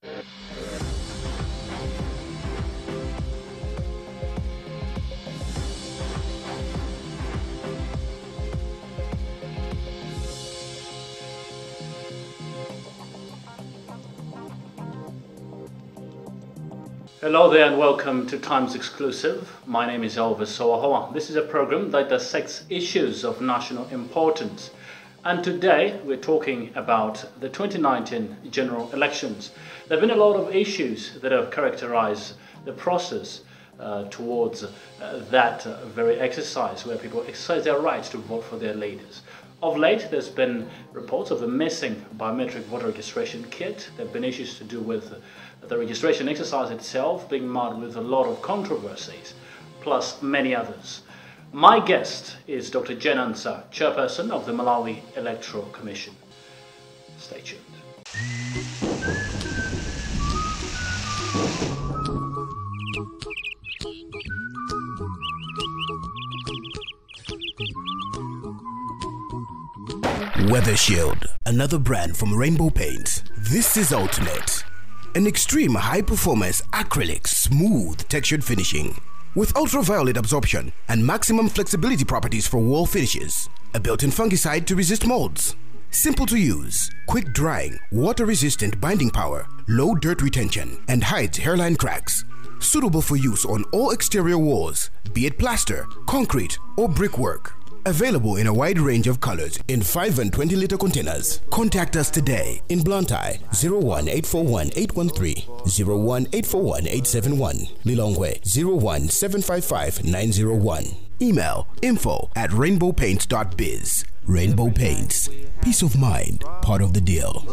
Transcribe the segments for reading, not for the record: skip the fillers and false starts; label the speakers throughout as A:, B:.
A: Hello there and welcome to Times Exclusive. My name is Elvis Howahowa. This is a program that dissects issues of national importance. And today we're talking about the 2019 general elections. There have been a lot of issues that have characterized the process towards that very exercise where people exercise their right to vote for their leaders. Of late, there's been reports of a missing biometric voter registration kit. There have been issues to do with the registration exercise itself being marred with a lot of controversies, plus many others. My guest is Dr. Ansah, Chairperson of the Malawi Electoral Commission. Stay tuned.
B: Weather Shield, another brand from Rainbow Paints. This is Ultimate. An extreme high-performance acrylic smooth textured finishing with ultraviolet absorption and maximum flexibility properties for wall finishes. A built-in fungicide to resist molds. Simple to use, quick drying, water-resistant binding power, low dirt retention, and hides hairline cracks. Suitable for use on all exterior walls, be it plaster, concrete, or brickwork. Available in a wide range of colors in 5 and 20-liter containers. Contact us today in Blantyre 01841-813, 01841-871, Lilongwe 01755-901. Email info@rainbowpaints.biz. Rainbow Paints. Peace of mind, part of the deal.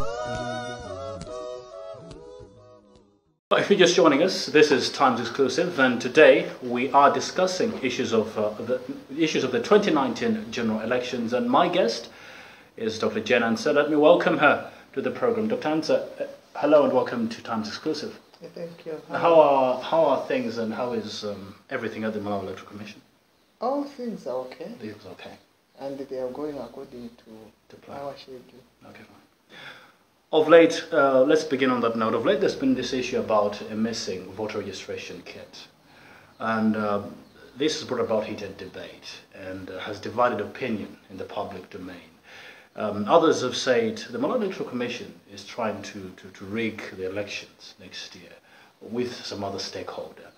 A: If you're just joining us, this is Times Exclusive, and today we are discussing issues of the 2019 general elections. And my guest is Dr. Ansah. Let me welcome her to the program. Dr. Ansah, hello and welcome to Times Exclusive.
C: Thank you.
A: How are things and how is everything at the Malawi Electoral Commission?
C: All things are okay.
A: Things are okay.
C: And they are going according to
A: plan.
C: Our schedule.
A: Okay, fine. Of late, let's begin on that note. Of late, there's been this issue about a missing voter registration kit. And this has brought about heated debate and has divided opinion in the public domain. Others have said the Malawi Electoral Commission is trying to rig the elections next year with some other stakeholder.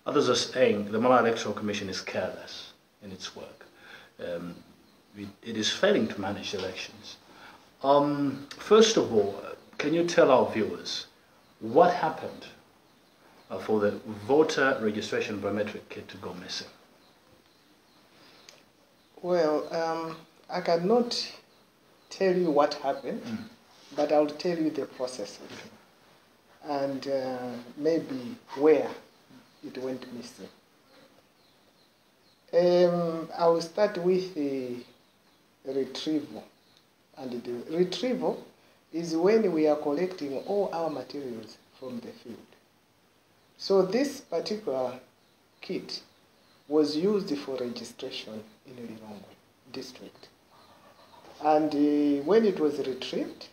A: Others are saying the Malawi Electoral Commission is careless in its work. It is failing to manage elections. First of all, can you tell our viewers what happened for the voter registration biometric kit to go missing?
C: Well, I cannot tell you what happened, but I'll tell you the process and maybe where it went missing. I will start with the retrieval. And the retrieval is when we are collecting all our materials from the field. So this particular kit was used for registration in Lilongwe district. And when it was retrieved,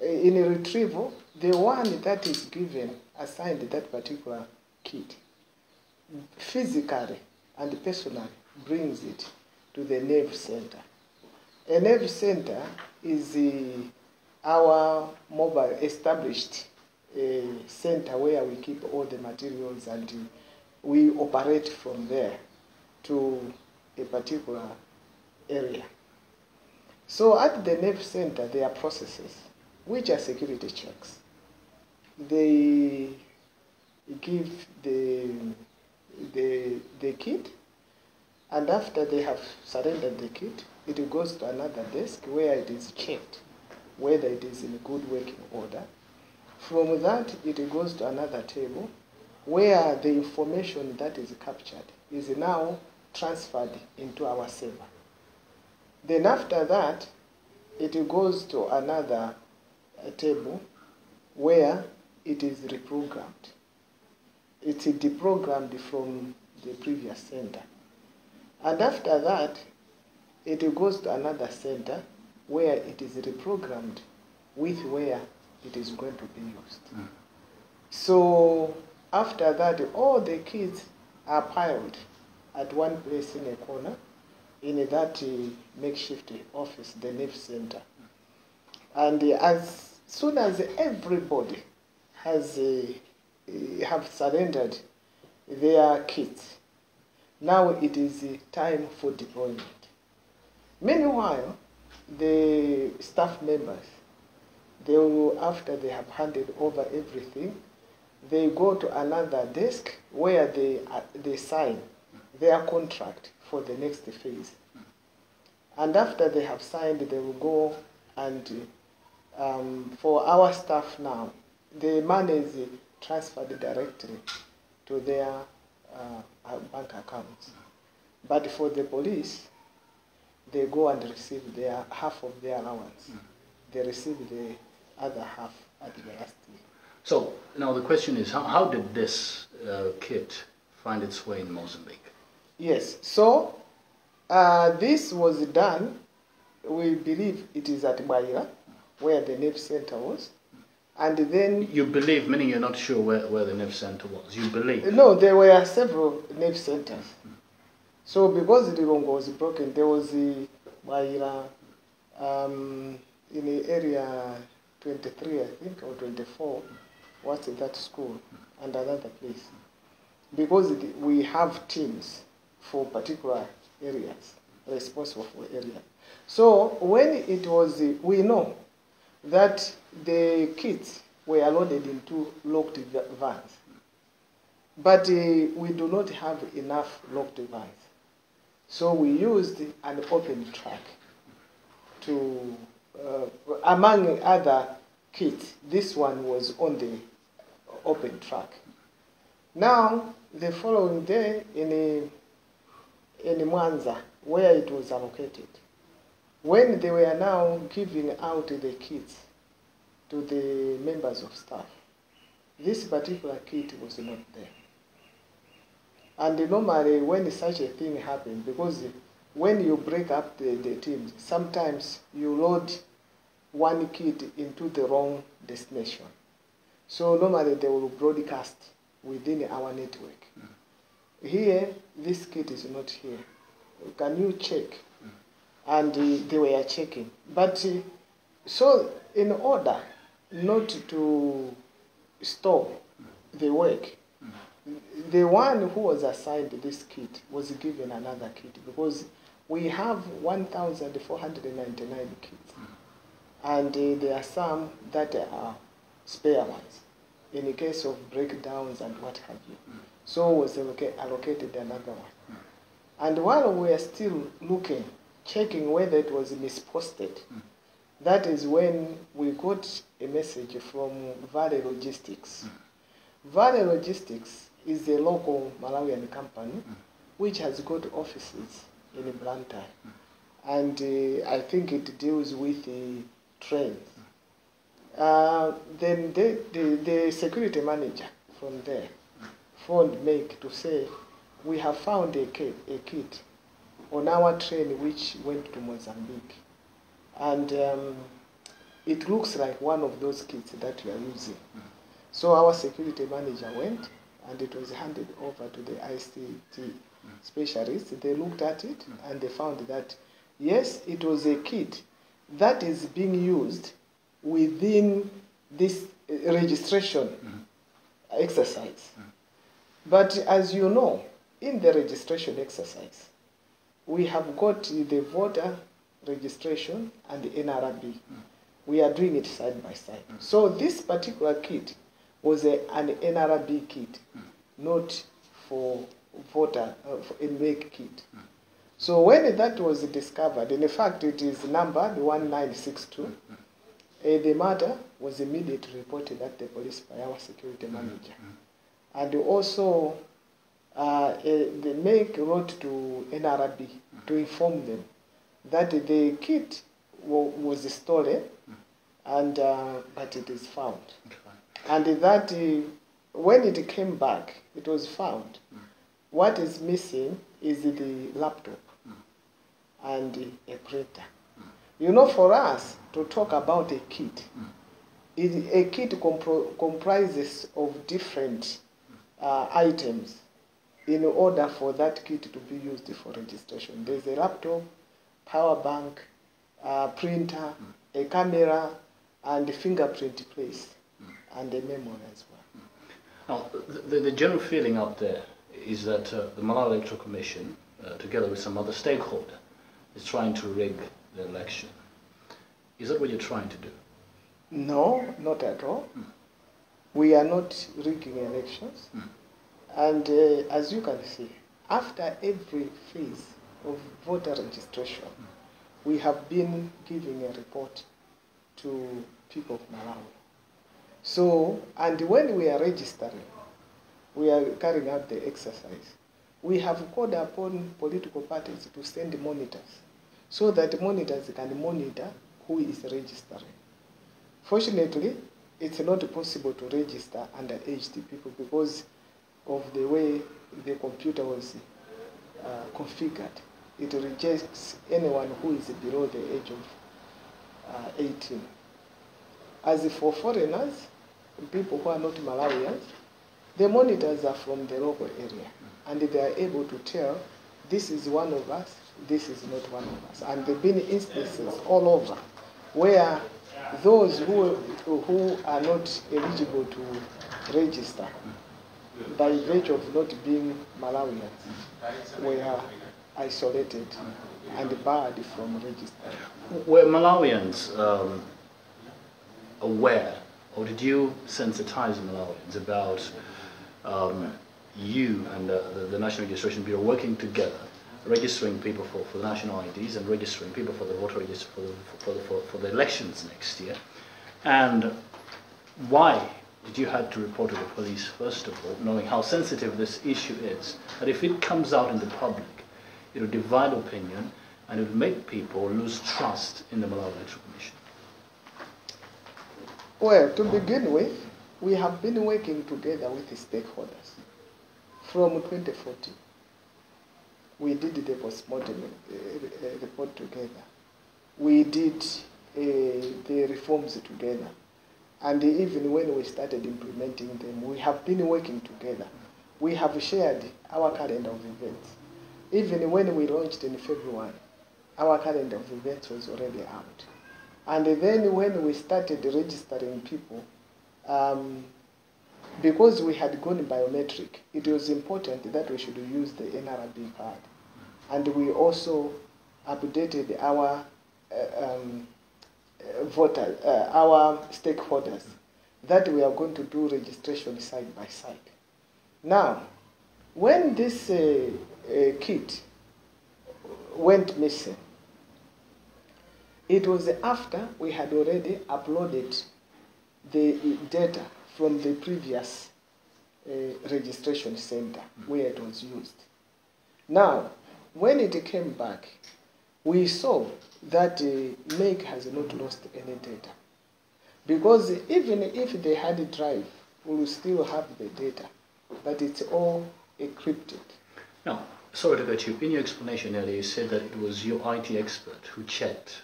C: in a retrieval, the one that is given, assigned that particular kit, physically and personally brings it to the NAV center. A NAV center is our mobile established center where we keep all the materials and we operate from there to a particular area. So at the NAV center there are processes which are security checks. They give the kit, and after they have surrendered the kit, it goes to another desk where it is checked whether it is in good working order. From that, it goes to another table where the information that is captured is now transferred into our server. Then after that, it goes to another table where it is reprogrammed. It's deprogrammed from the previous center. And after that, it goes to another center where it is reprogrammed with where it is going to be used. So after that, all the kids are piled at one place in a corner in that makeshift office, the NIF center. And as soon as everybody has have surrendered their kits, now it is time for deployment. Meanwhile, the staff members, they will, after they have handed over everything, they go to another desk where they sign their contract for the next phase. And after they have signed, they will go and for our staff now, the money is transferred directly to their bank accounts. But for the police, they go and receive their half of their allowance. They receive the other half at the last year.
A: So now the question is, how did this kit find its way in Mozambique?
C: Yes, so this was done, we believe it is at Baira, where the NIF center was. And then... You believe, meaning you're not sure where the NIF center was? You believe? No, there were several NIF centers. So because the Rongo was broken, there was the Baira in the area 23, I think, or 24, was that school, and another place. Because we have teams for particular areas, responsible for areas. So when it was, we know that the kits were loaded into locked vans. But we do not have enough locked vans. So we used an open track to, among other kits, this one was on the open track. Now, the following day in Mwanza, where it was allocated, when they were now giving out the kits to the members of staff, this particular kit was not there. And normally when such a thing happens, because when you break up the teams, sometimes you load one kit into the wrong destination. So normally they will broadcast within our network. Here, this kit is not here. Can you check? And they were checking. But so in order not to stop the work, the one who was assigned this kit was given another kit, because we have 1,499 kits. And there are some that are spare ones in the case of breakdowns and what have you. So was allocated another one. And while we are still looking, checking whether it was misposted, that is when we got a message from Valley Logistics. Valley Logistics is a local Malawian company which has got offices in Blantyre. And I think it deals with trains. Then the security manager from there phoned me to say, we have found a kit on our train which went to Mozambique. And it looks like one of those kits that we are using. So our security manager went, and it was handed over to the ICT specialists. They looked at it, and they found that, yes, it was a kit that is being used within this registration exercise. But as you know, in the registration exercise, we have got the voter registration and the NRB. We are doing it side by side. So this particular kit was an NRB kit, not for voter, a make kit. So when that was discovered, and in fact it is numbered 1962, the matter was immediately reported at the police by our security manager. And also the make wrote to NRB to inform them that the kit was stolen, and but it is found. And that when it came back, it was found. What is missing is the laptop and a printer. You know, for us to talk about a kit, A kit comprises of different items in order for that kit to be used for registration. There's a laptop, power bank, printer, a camera, and a fingerprint place, and a memory as well.
A: Now, the general feeling out there is that the Malawi Electoral Commission, together with some other stakeholder, is trying to rig the election. Is that what you're trying to do?
C: No, not at all. We are not rigging elections. And as you can see, after every phase of voter registration, we have been giving a report to people of Malawi. So, and when we are registering, we are carrying out the exercise. We have called upon political parties to send monitors so that monitors can monitor who is registering. Fortunately, it's not possible to register underage people because of the way the computer was configured. It rejects anyone who is below the age of 18. As for foreigners, people who are not Malawians, the monitors are from the local area, and they are able to tell this is one of us, this is not one of us. And there have been instances all over where those who are not eligible to register by virtue of not being Malawians were isolated and barred from registering.
A: Were Malawians aware, or did you sensitize Malawians about you and the National Registration Bureau working together, registering people for the national IDs and registering people for the voter register for the elections next year? And why did you have to report to the police, first of all, knowing how sensitive this issue is, that if it comes out in the public, it will divide opinion and it will make people lose trust in the Malawi Electoral Commission?
C: Well, to begin with, we have been working together with the stakeholders from 2014. We did the postmortem report together. We did the reforms together. And even when we started implementing them, we have been working together. We have shared our calendar of events. Even when we launched in February, our calendar of events was already out. And then when we started registering people, because we had gone biometric, it was important that we should use the NRB card. And we also updated our our stakeholders that we are going to do registration side by side. Now, when this kit went missing, it was after we had already uploaded the data from the previous registration center where it was used. Now, when it came back, we saw that MEG has not lost any data. Because even if they had a drive, we will still have the data, but it's all encrypted.
A: Now, sorry to cut you. In your explanation earlier, you said that it was your IT expert who checked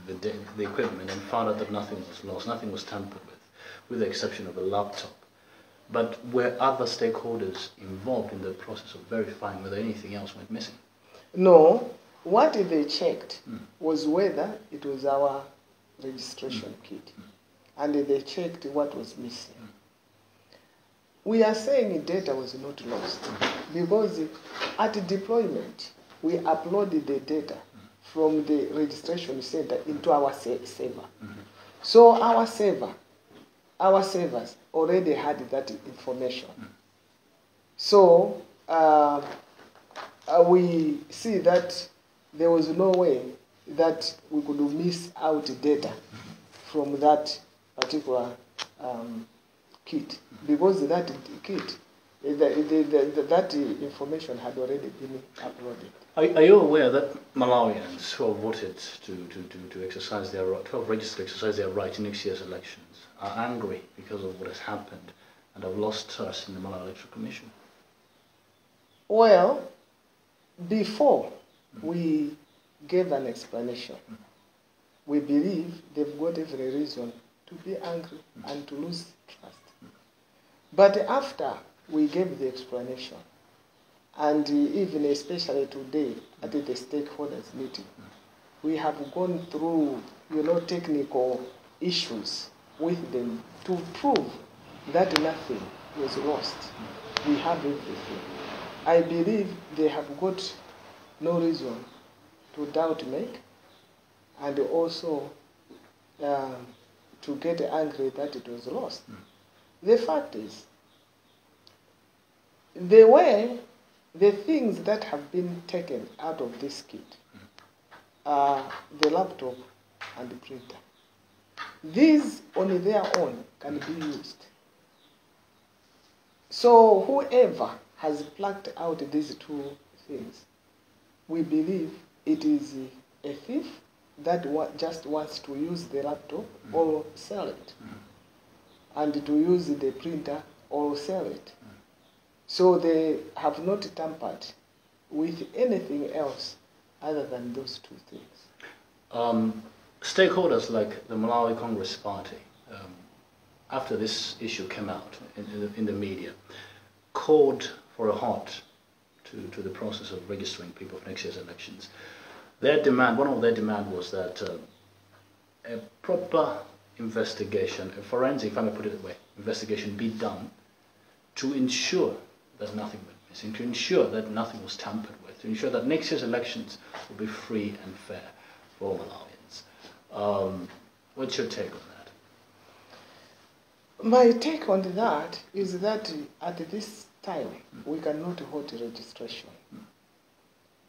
A: the equipment and found out that nothing was lost, nothing was tampered with the exception of a laptop. But were other stakeholders involved in the process of verifying whether anything else went missing?
C: No. What they checked was whether it was our registration kit. And they checked what was missing. We are saying data was not lost because at deployment, we uploaded the data from the registration center into our server. So our servers already had that information. So we see that there was no way that we could miss out data from that particular kit, because that kit, that information had already been uploaded.
A: Are you aware that Malawians who have voted to exercise their right, who have registered to exercise their right in next year's elections, are angry because of what has happened and have lost trust in the Malawi Electoral Commission?
C: Well, before we gave an explanation, we believe they've got every reason to be angry and to lose trust. But after we gave the explanation, and even especially today at the stakeholders meeting, we have gone through, technical issues with them to prove that nothing was lost. We have everything. I believe they have got no reason to doubt me, and also to get angry that it was lost. The fact is, the things that have been taken out of this kit are the laptop and the printer. These on their own can be used. So whoever has plucked out these two things, we believe it is a thief that just wants to use the laptop or sell it, and to use the printer or sell it. So they have not tampered with anything else other than those two things.
A: Stakeholders like the Malawi Congress Party, after this issue came out in the media, called for a halt to the process of registering people for next year's elections. One of their demands was that a proper investigation, a forensic, if I may put it that way, investigation be done to ensure that nothing went missing, to ensure that nothing was tampered with, to ensure that next year's elections will be free and fair for all Malawians. What's your take on that?
C: My take on that is that at this time we cannot hold registration.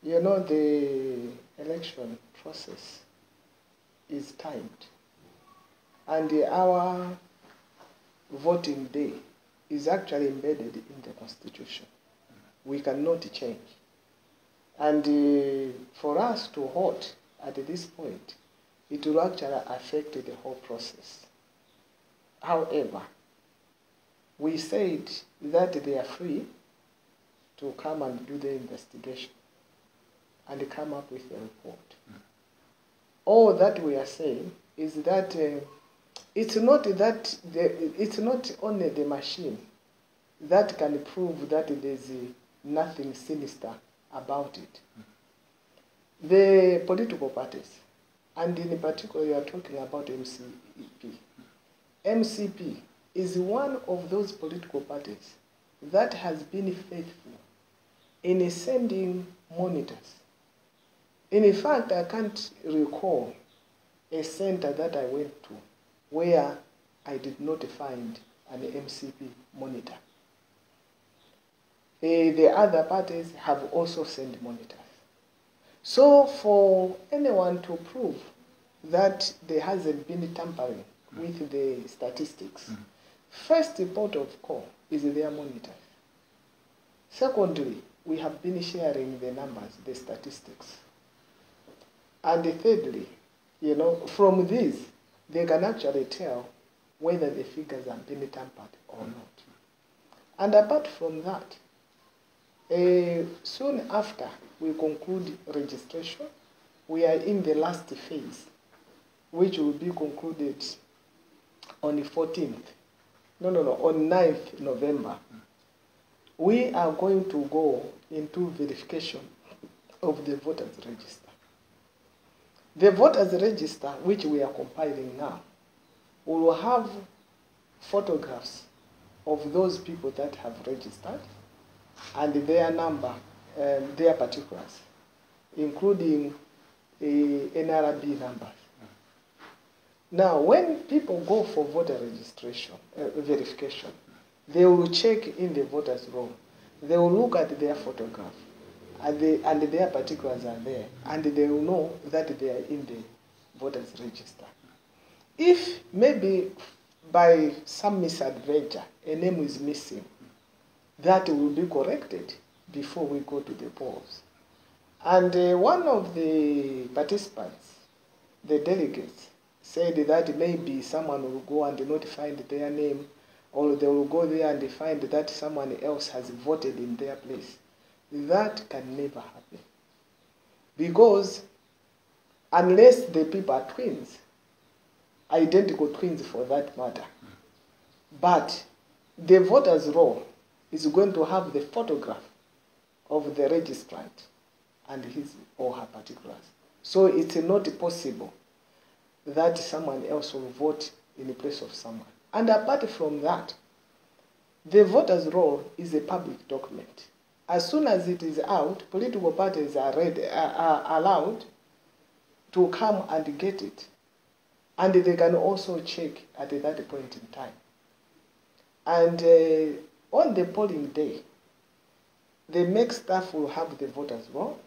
C: The election process is timed, and our voting day is actually embedded in the Constitution. We cannot change. And for us to halt at this point, it will actually affect the whole process. However, we said that they are free to come and do the investigation and come up with a report. All that we are saying is that it's not only the machine that can prove that there's nothing sinister about it. The political parties, and in particular you are talking about MCP. MCP is one of those political parties that has been faithful in sending monitors. In fact, I can't recall a center that I went to where I did not find an MCP monitor. The other parties have also sent monitors. So for anyone to prove that there hasn't been tampering with the statistics, first port of call is their monitors. Secondly, we have been sharing the numbers, the statistics. And thirdly, from this, they can actually tell whether the figures have been tampered or not. And apart from that, soon after we conclude registration, we are in the last phase, which will be concluded on the 14th. On 9th November. We are going to go into verification of the voters register. The voters register, which we are compiling now, will have photographs of those people that have registered and their number, their particulars, including NRB numbers. Now, when people go for voter registration, verification, they will check in the voters' roll. They will look at their photograph, and their particulars are there, and they will know that they are in the voters' register. If maybe by some misadventure a name is missing, that will be corrected before we go to the polls. And one of the participants, the delegates, said that maybe someone will go and not find their name, or they will go there and find that someone else has voted in their place. That can never happen. Because unless the people are twins, identical twins for that matter. But the voter's roll is going to have the photograph of the registrant and his or her particulars. So it's not possible that someone else will vote in the place of someone. And apart from that, the voter's roll is a public document. As soon as it is out, political parties are allowed to come and get it. And they can also check at that point in time. And on the polling day, the MEC staff will have the voters' roll.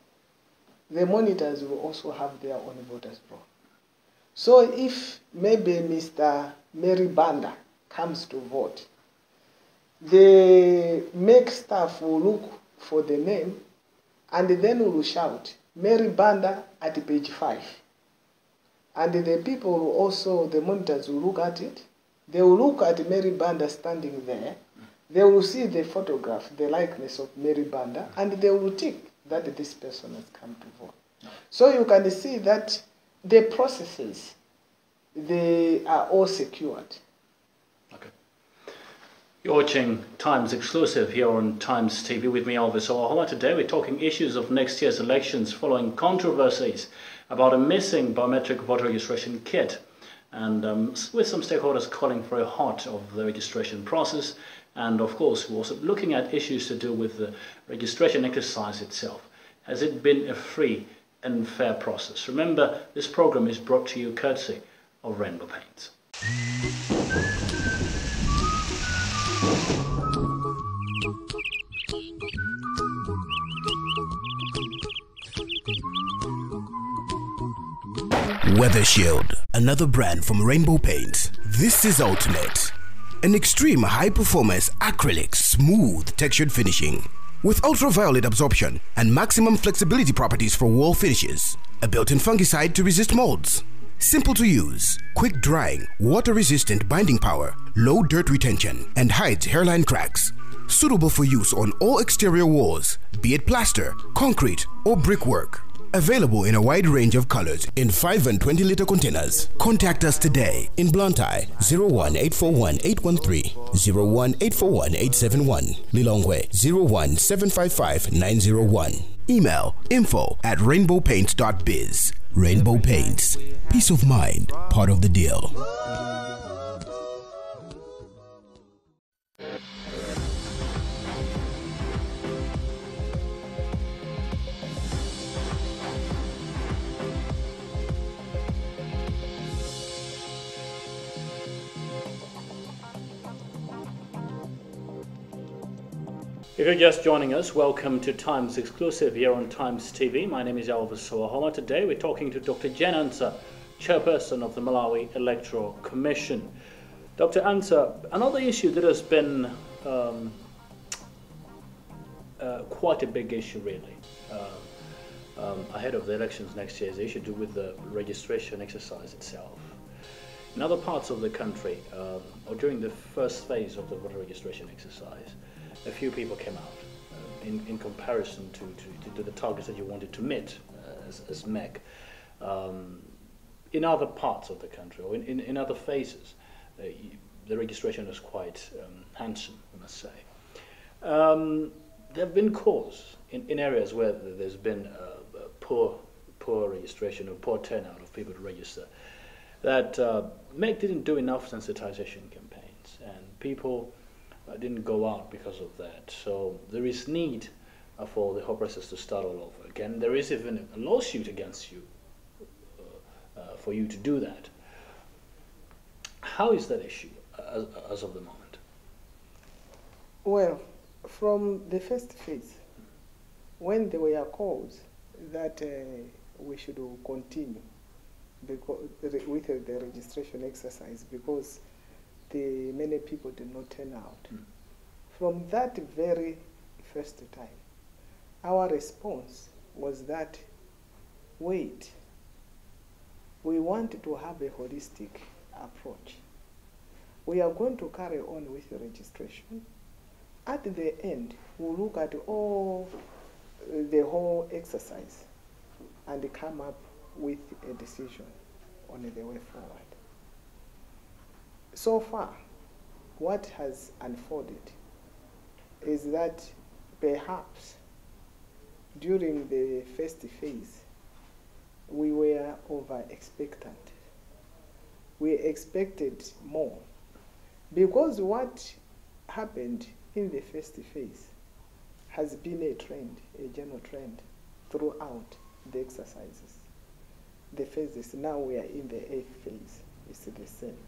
C: The monitors will also have their own voters' roll. So if maybe Mr. Mary Banda comes to vote, the MEC staff will look for the name and then will shout, Mary Banda at page 5. And the people will also, the monitors will look at it. They will look at Mary Banda standing there. They will see the photograph, the likeness of Mary Banda, and they will tick that this person has come to vote. So you can see that the processes, they are all secured.
A: Okay. You're watching Times Exclusive here on Times TV with me, Elvis Howahowa. Today we're talking issues of next year's elections following controversies about a missing biometric voter registration kit, and with some stakeholders calling for a halt of the registration process. And of course, we're also looking at issues to do with the registration exercise itself. Has it been a free and fair process? Remember, this program is brought to you courtesy of Rainbow Paints.
B: Weather Shield, another brand from Rainbow Paints. This is Ultimate. An extreme high-performance acrylic smooth textured finishing with ultraviolet absorption and maximum flexibility properties for wall finishes. A built-in fungicide to resist molds. Simple to use, quick drying, water-resistant binding power, low dirt retention, and hides hairline cracks. Suitable for use on all exterior walls, be it plaster, concrete, or brickwork. Available in a wide range of colors in 5 and 20-liter containers. Contact us today in Blantyre 01841-813, 01841-871, Lilongwe 01755-901. Email info@rainbowpaints.biz. Rainbow Paints. Peace of mind, part of the deal.
A: If you're just joining us, welcome to Times Exclusive here on Times TV. My name is Elvis Howahowa. Today we're talking to Dr. Jen Ansah, Chairperson of the Malawi Electoral Commission. Dr. Ansah, another issue that has been quite a big issue really ahead of the elections next year is the issue to do with the registration exercise itself. In other parts of the country, or during the first phase of the voter registration exercise, a few people came out in comparison to the targets that you wanted to meet as MEC. In other parts of the country, or in other phases, the registration was quite handsome, I must say. There have been calls in areas where there's been poor registration or poor turnout of people to register, that MEC didn't do enough sensitization campaigns, and people didn't go out because of that. So there is need for the whole process to start all over again. There is even a lawsuit against you for you to do that. How is that issue as of the moment?
C: Well, from the first phase, when there were calls that we should continue with the registration exercise because many people did not turn out. From that very first time, our response was that, wait, we want to have a holistic approach. We are going to carry on with the registration. At the end, we'll look at the whole exercise and come up with a decision on the way forward. so far, what has unfolded is that perhaps during the first phase, we were over-expectant. We expected more. Because what happened in the first phase has been a trend, a general trend, throughout the exercises. The phases, now we are in the 8th phase, it's the same.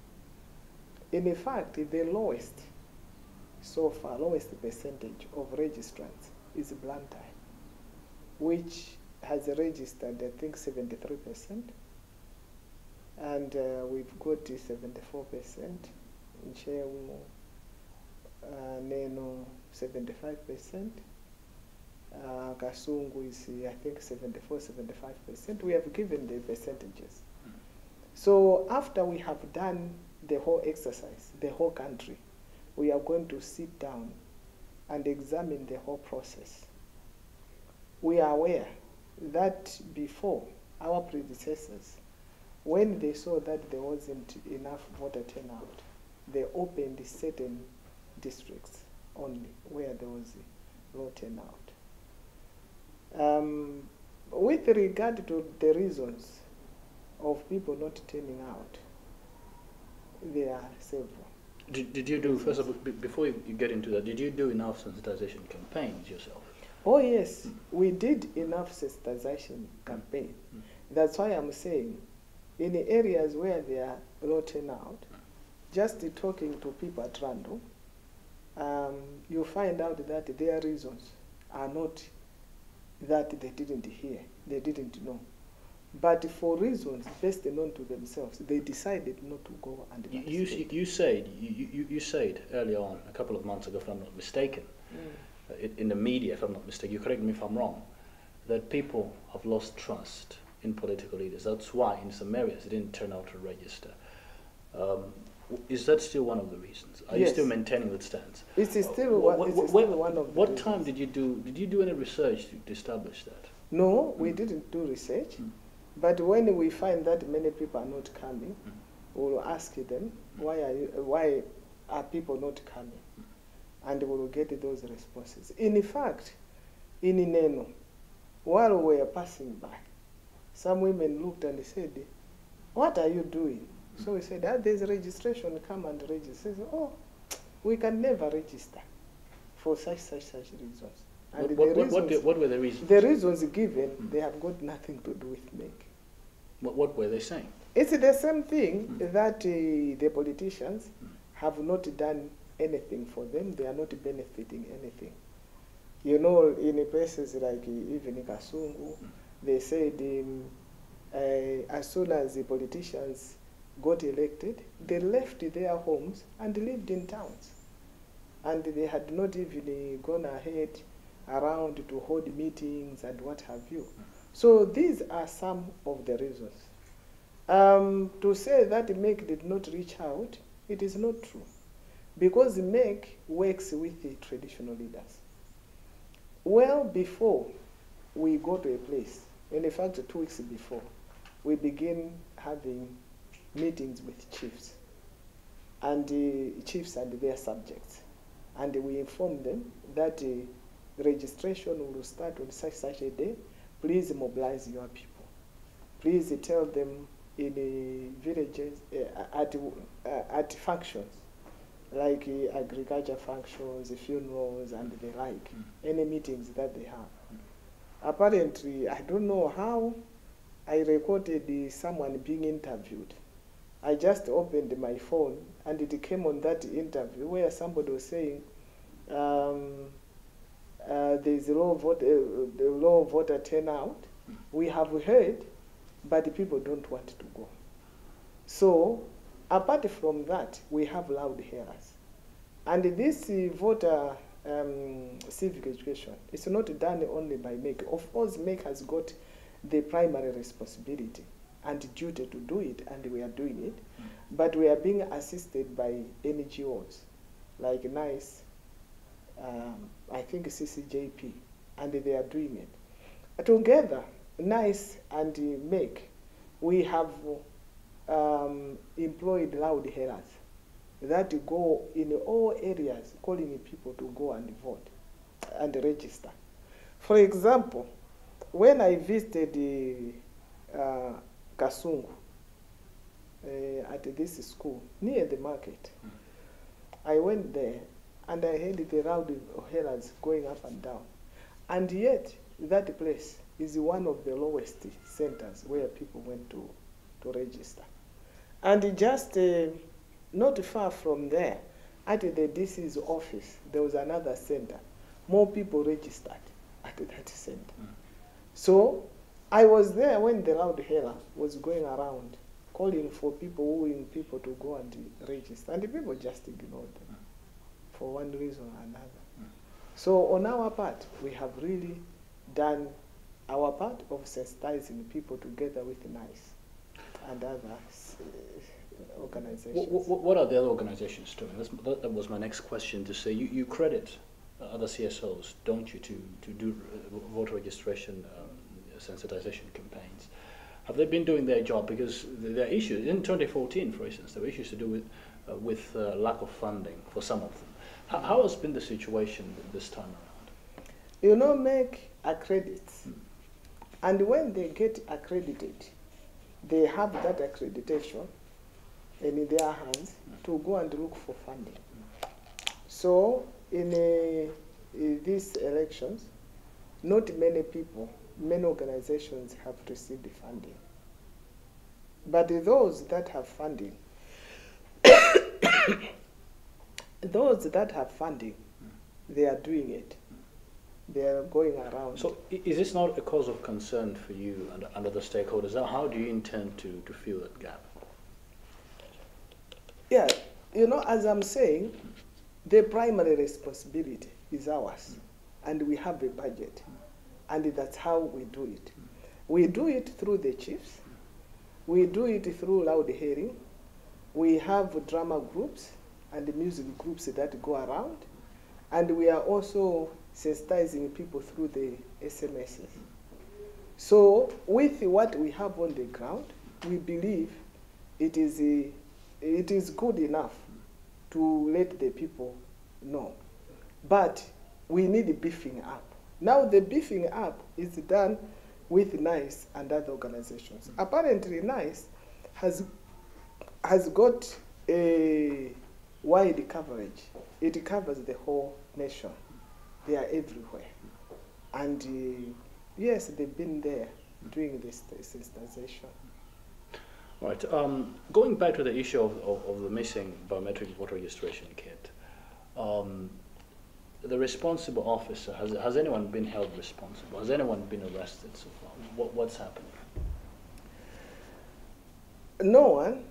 C: In fact, the lowest, so far, lowest percentage of registrants is Blantyre, which has registered, I think, 73%, and we've got 74%, in Chewu, Neno, 75%, Kasungu is, I think, 74-75%. We have given the percentages. So after we have done the whole exercise, the whole country, we are going to sit down and examine the whole process. We are aware that before, our predecessors, when they saw that there wasn't enough voter turnout, they opened certain districts only where there was low turnout. With regard to the reasons of people not turning out, there are several.
A: Did you do, first of all, before you get into that, did you do enough sensitization campaigns yourself?
C: Oh yes, we did enough sensitization campaign. That's why I'm saying, in the areas where there are low turnout, just talking to people at random, you find out that their reasons are not that they didn't hear, they didn't know. But for reasons best known to themselves, they decided not to go and participate.
A: You said earlier on, a couple of months ago, if I'm not mistaken, in the media, if I'm not mistaken, you correct me if I'm wrong, that people have lost trust in political leaders. That's why in some areas they didn't turn out to register. Is that still one of the reasons? Are you still maintaining that stance?
C: It is still one of the reasons.
A: What time did you do? Did you do any research to establish that?
C: No, we didn't do research. But when we find that many people are not coming, we'll ask them, why are people not coming? And we will get those responses. In fact, in Neno, while we were passing by, some women looked and said, "What are you doing?" So we said, "There's registration, come and register." Said, "Oh, we can never register for such reasons." And
A: what were the reasons?
C: The reasons given, they have got nothing to do with MEC.
A: What were they saying?
C: It's the same thing that the politicians have not done anything for them. They are not benefiting anything. You know, in places like even in Kasungu, they said as soon as the politicians got elected, they left their homes and lived in towns. And they had not even gone ahead around to hold meetings and what have you. So these are some of the reasons. To say that MEC did not reach out, it is not true. Because MEC works with the traditional leaders. Well before we go to a place, in fact 2 weeks before, we begin having meetings with chiefs and their subjects. And we inform them that registration will start on such a day. Please mobilize your people. Please tell them in the villages at functions, like agriculture functions, funerals, and the like, any meetings that they have. Apparently, I don't know how I recorded someone being interviewed. I just opened my phone, and it came on that interview where somebody was saying, there's low voter turnout. We have heard, but the people don't want to go. So, apart from that, we have loud hearers. And this voter civic education is not done only by MEC. Of course, MEC has got the primary responsibility and duty to do it, and we are doing it. But we are being assisted by NGOs, like NICE, I think CCJP, and they are doing it. Together, NICE and MEC, we have employed loud hearers that go in all areas calling people to go and vote and register. For example, when I visited Kasungu at this school near the market, I went there and I heard the loud hailers going up and down. And yet, that place is one of the lowest centers where people went to register. And just not far from there, at the DC's office, there was another center. More people registered at that center. So I was there when the loud hailer was going around, calling for people, wooing people to go and register. And the people just ignored them for one reason or another. So on our part, we have really done our part of sensitizing people together with NICE and other organizations.
A: What are the other organizations doing? That was my next question, to say you credit other CSOs, don't you, to do voter registration sensitization campaigns. Have they been doing their job? Because there are issues. In 2014, for instance, there were issues to do with lack of funding for some of them. How has been the situation this time around?
C: You know, make accredits. And when they get accredited, they have that accreditation in their hands to go and look for funding. So in these elections, not many people, many organizations have received funding. But those that have funding, they are doing it. They are going around.
A: So is this not a cause of concern for you and other stakeholders? How do you intend to fill that gap?
C: Yeah, you know, as I'm saying, the primary responsibility is ours. And we have a budget. And that's how we do it. We do it through the chiefs. We do it through loud hearing. We have drama groups and music groups that go around. And we are also sensitizing people through the SMSs. So with what we have on the ground, we believe it is good enough to let the people know. But we need beefing up. Now the beefing up is done with NICE and other organizations. Apparently NICE has got a wide coverage. It covers the whole nation. They are everywhere. And yes, they've been there doing this sensitization.
A: All right. Going back to the issue of the missing biometric voter registration kit, the responsible officer, has anyone been held responsible? Has anyone been arrested so far? What's happening?
C: No one,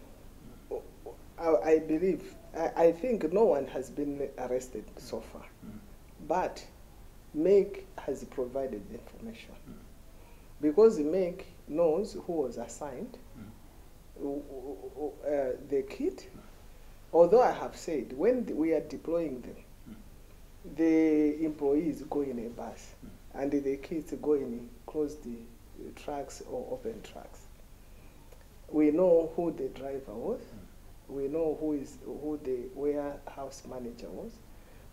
C: I believe, I think no one has been arrested so far. But MEC has provided the information. Because MEC knows who was assigned the kit, although I have said when we are deploying them, the employees go in a bus and the kids go in closed trucks or open trucks. We know who the driver was. We know who the warehouse manager was.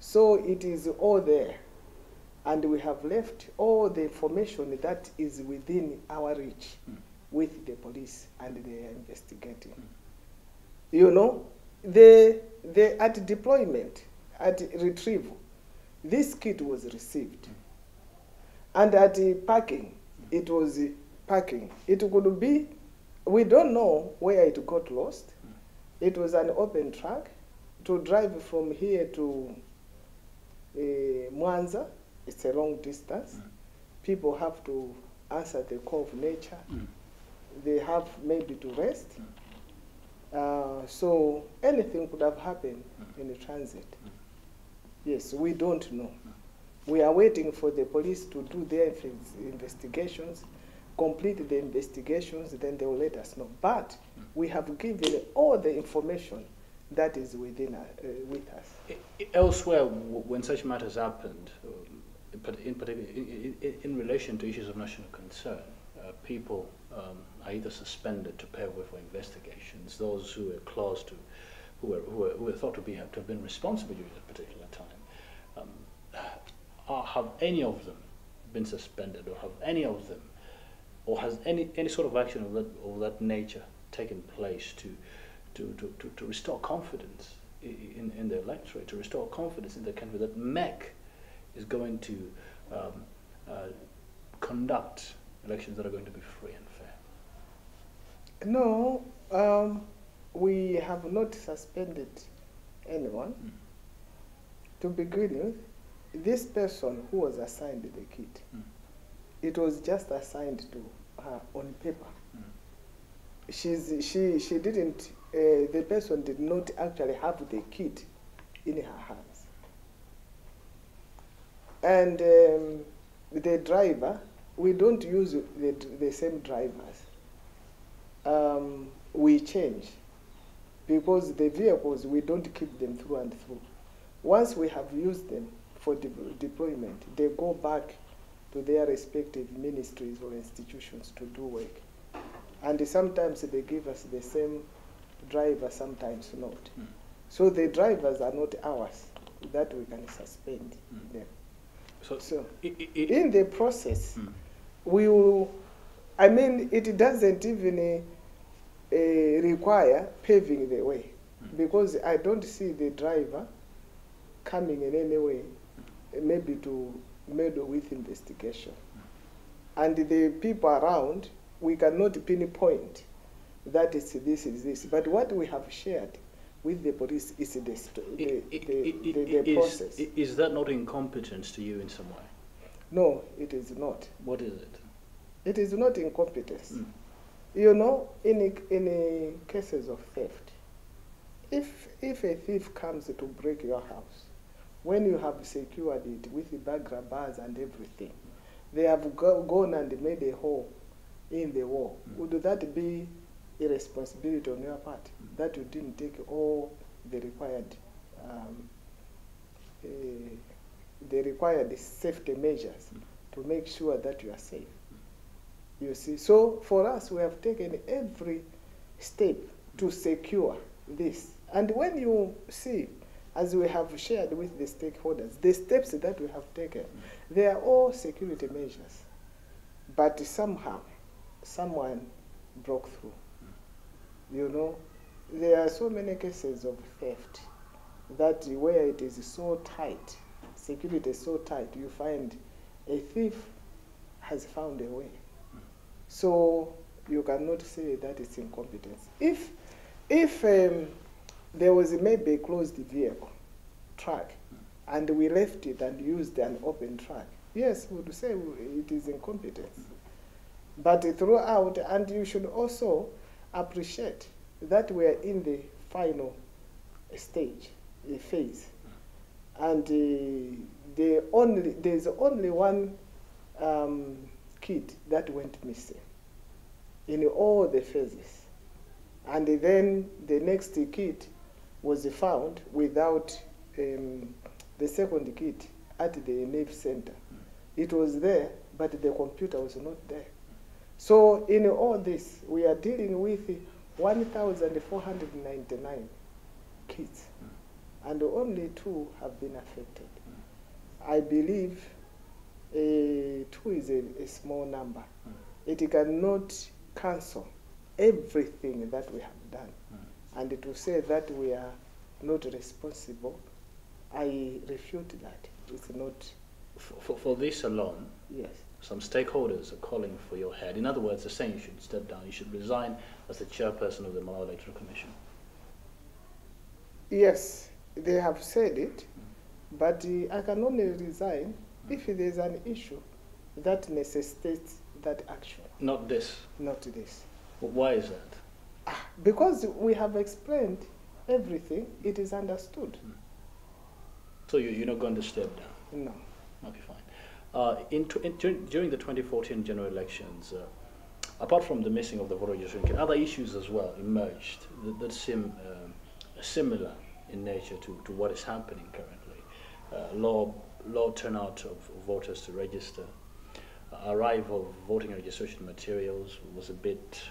C: So it is all there. And we have left all the information that is within our reach with the police, and they are investigating. You know, at deployment, at retrieval, this kit was received. And at packing, it was packing. It could be, we don't know where it got lost. It was an open truck to drive from here to Mwanza. It's a long distance. People have to answer the call of nature. They have maybe to rest. So anything could have happened in the transit. Yes, we don't know. We are waiting for the police to do their investigations, complete the investigations, then they will let us know. But we have given all the information that is within with us.
A: Elsewhere, when such matters happened, in particular in relation to issues of national concern, people are either suspended to pay away for investigations. Those who are close to were thought to have been responsible during that particular time, have any of them been suspended, or have any of them, or has any sort of action of that nature taken place to restore confidence in the electorate, to restore confidence in the country that MEC is going to conduct elections that are going to be free and fair?
C: No, we have not suspended anyone. To begin with, this person who was assigned the kit, it was just assigned to her on paper. She didn't, the person did not actually have the kit in her hands. And the driver, we don't use the same drivers. We change, because the vehicles, we don't keep them through and through. Once we have used them for deployment, they go back to their respective ministries or institutions to do work. And sometimes they give us the same driver, sometimes not. So the drivers are not ours, that we can suspend them. So in the process, we will, I mean, it doesn't even require paving the way, because I don't see the driver coming in any way, maybe to meddle with investigation. And the people around, we cannot pinpoint that it's this is this. But what we have shared with the police is the process.
A: Is that not incompetence to you in some way?
C: No, it is not.
A: What is it?
C: It is not incompetence. You know, in cases of theft, if a thief comes to break your house, when you have secured it with the burglar bars and everything, they have gone and made a hole in the wall. Would that be a responsibility on your part, that you didn't take all the required safety measures to make sure that you are safe? You see, so for us, we have taken every step to secure this. And when you see, as we have shared with the stakeholders, the steps that we have taken, they are all security measures. But somehow, someone broke through. You know, there are so many cases of theft that where it is so tight, security is so tight, you find a thief has found a way. So you cannot say that it's incompetence. If there was maybe a closed vehicle, truck, and we left it and used an open truck, yes, we would say it is incompetence. But throughout, and you should also appreciate that we are in the final stage, the phase, and there's only one kid that went missing in all the phases, and then the next kid was found without the second kid at the NAV center. It was there, but the computer was not there. So in all this, we are dealing with 1,499 kids, and only 2 have been affected. I believe 2 is a small number. It cannot cancel everything that we have done. And to say that we are not responsible, I refute that. It's not.
A: For this alone,
C: yes,
A: some stakeholders are calling for your head. In other words, they're saying you should step down, you should resign as the chairperson of the Malawi Electoral Commission.
C: Yes, they have said it, but I can only resign if there's an issue that necessitates that action.
A: Not this?
C: Not this.
A: Why is that?
C: Because we have explained everything, it is understood.
A: So you're not going to step down?
C: No.
A: Okay, fine. During the 2014 general elections, apart from the missing of the voter registration, other issues as well emerged that seem similar in nature to what is happening currently. Low turnout of voters to register, arrival of voting registration materials was a bit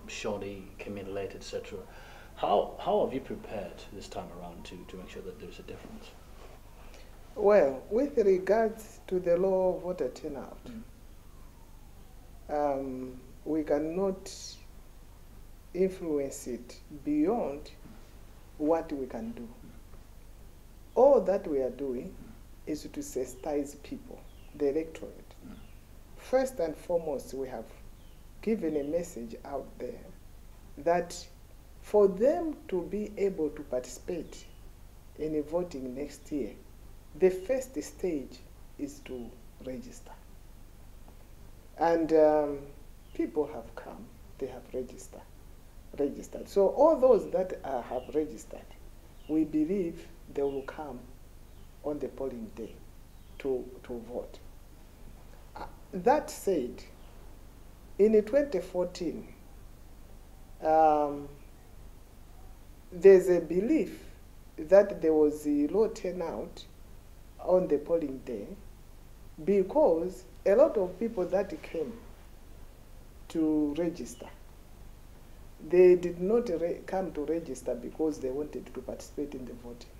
A: shoddy, came in late, etc. How have you prepared this time around to make sure that there's a difference?
C: Well, with regards to the low voter turnout, we cannot influence it beyond what we can do. All that we are doing is to sensitize people, the electorate. First and foremost, we have given a message out there that for them to be able to participate in voting next year, the first stage is to register. And people have come, they have registered. So all those that have registered, we believe they will come on the polling day to vote. That said, in 2014, there's a belief that there was a low turnout on the polling day because a lot of people that came to register, they did not come to register because they wanted to participate in the voting,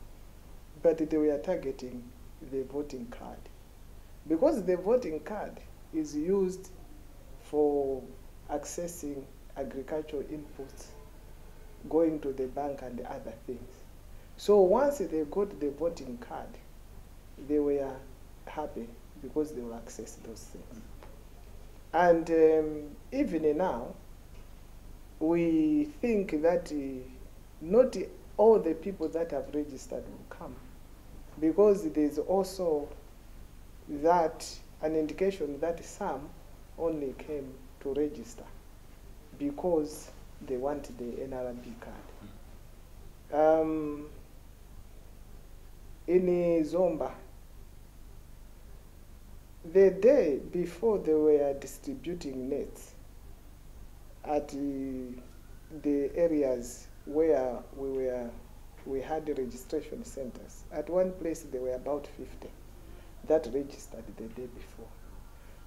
C: but they were targeting the voting card. Because the voting card is used for accessing agricultural inputs, going to the bank and other things. So once they got the voting card, they were happy because they will access those things. And even now, we think that not all the people that have registered will come, because there's also that an indication that some only came to register because they want the NRB card. In Zomba, the day before they were distributing nets at the areas where we had the registration centers. At one place there were about 50 that registered the day before.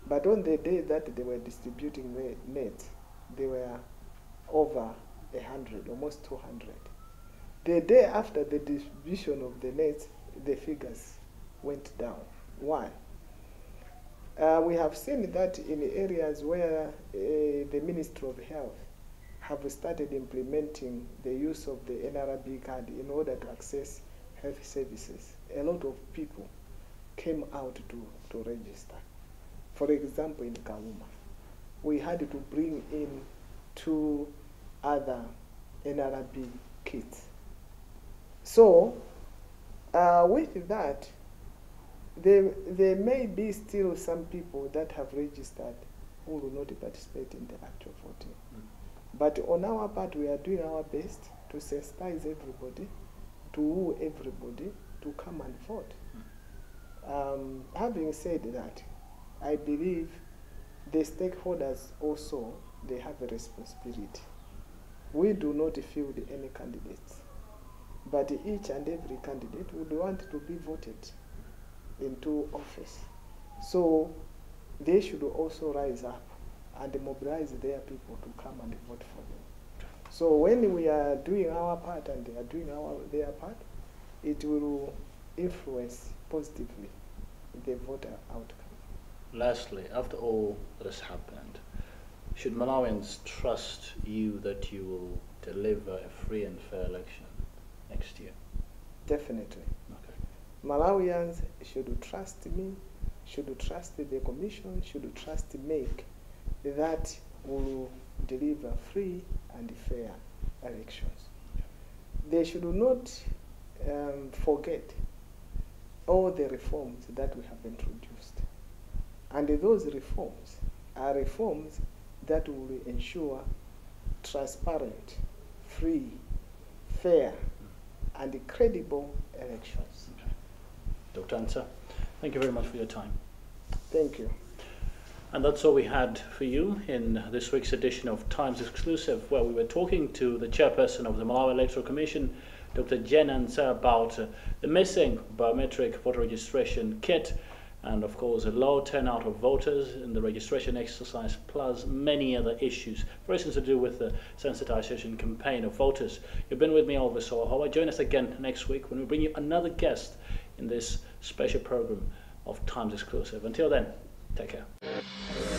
C: But on the day that they were distributing the nets, there were over 100, almost 200. The day after the distribution of the nets, the figures went down. Why? We have seen that in areas where the Ministry of Health have started implementing the use of the NRB card in order to access health services, a lot of people came out to register. For example, in Kauma, we had to bring in 2 other NRB kits. So, with that, there may be still some people that have registered who will not participate in the actual voting. But on our part, we are doing our best to sensitize everybody, to woo everybody to come and vote. Having said that, I believe the stakeholders also, they have a responsibility. We do not field any candidates, but each and every candidate would want to be voted into office. So they should also rise up and mobilize their people to come and vote for them. So when we are doing our part and they are doing their part, it will influence positively the voter outcome.
A: Lastly, after all that has happened, should Malawians trust you that you will deliver a free and fair election next year?
C: Definitely.
A: Okay.
C: Malawians should trust me, should trust the commission, should trust MEC that will deliver free and fair elections. They should not forget all the reforms that we have introduced. And those reforms are reforms that will ensure transparent, free, fair, and credible elections.
A: Okay. Dr. Ansah, thank you very much for your time.
C: Thank you.
A: And that's all we had for you in this week's edition of Times Exclusive, where we were talking to the chairperson of the Malawi Electoral Commission, Dr. Ansah, about the missing biometric voter registration kit and of course a low turnout of voters in the registration exercise, plus many other issues, for instance to do with the sensitization campaign of voters. You've been with me, Elvis Howahowa. Join us again next week when we bring you another guest in this special program of Times Exclusive. Until then, take care.